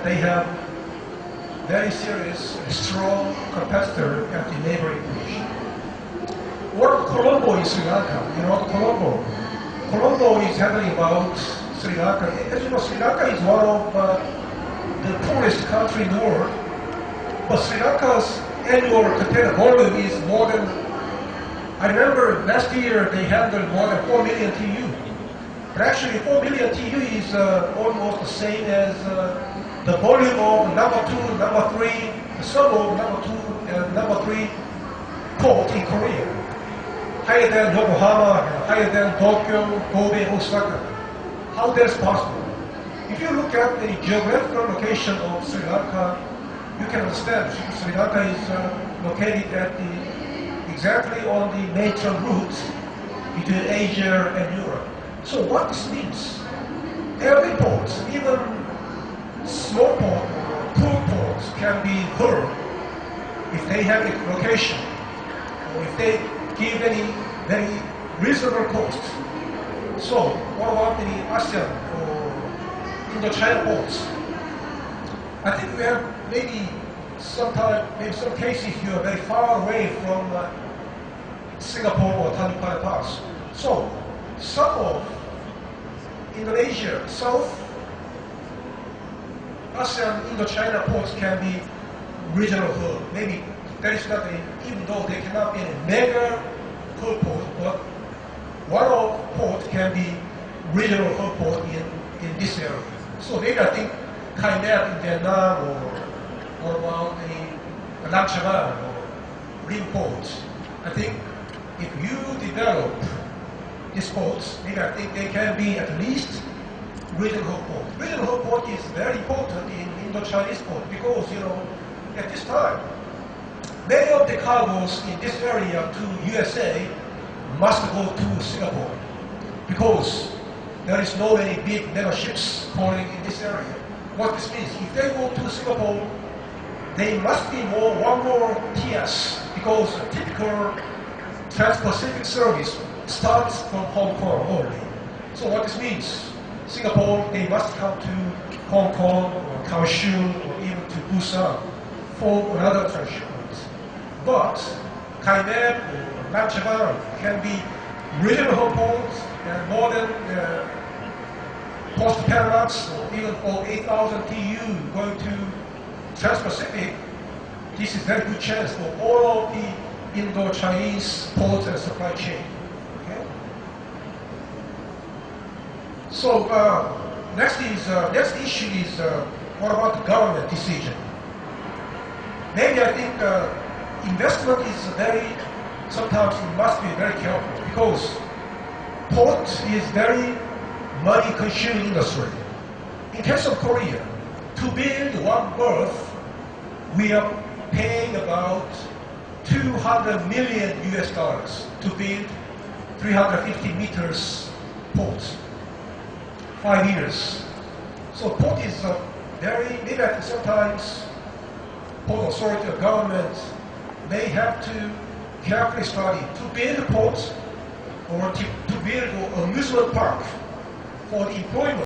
they have very serious, strong competitor at the neighboring region. What of Colombo in Sri Lanka? You know Colombo? Colombo is handling about Sri Lanka. As you know, Sri Lanka is one of the poorest country in the world. But Sri Lanka's annual container volume is more than, I remember last year they handled more than 4 million TU. But actually 4 million TU is almost the same as the volume of number 2, number 3, the sum of number 2 and number 3 port in Korea. Higher than Yokohama, higher than Tokyo, Kobe, Osaka. How that's possible? If you look at the geographical location of Sri Lanka, you can understand Sri Lanka is located at exactly on the major route between Asia and Europe. So what this means, every port, even small port or poor ports can be hurt if they have a location or if they give any very reasonable cost. So what about the ASEAN or Indo-China ports? I think we have maybe some cases you are very far away from Singapore or Tanjung Pass. So some of Indonesia, South ASEAN, Indo-China ports can be regional hub. Maybe that is not even though they cannot be a mega hub port, but one of port can be regional hub port in this area. So maybe I think Kainet in Vietnam or around the Nam Chavan or Rim ports. I think if you develop these ports, maybe I think they can be at least regional hub port. Regional hub port is very important in Indo-Chinese port because, you know, at this time, many of the cargoes in this area to USA must go to Singapore because there is no any big mega ships calling in this area. What this means, if they go to Singapore, they must be one more TS because a typical Trans-Pacific service starts from Hong Kong only. So what this means, Singapore, they must come to Hong Kong or Kaohsiung or even to Busan for another transshipment. But Kainet or Nam Chavan can be regional hub ports and more than post-Panamax or even for 8,000 TU going to Trans-Pacific. This is a very good chance for all of the Indo-Chinese ports and supply chain. Okay? So next issue is what about the government decision? Maybe I think investment is sometimes it must be very careful because port is very money-consuming industry. In case of Korea, to build one berth, we are paying about $200 million to build 350 meters port. 5 years. So port is maybe sometimes port authority or government may have to carefully study to build a port or to build an amusement park for the employment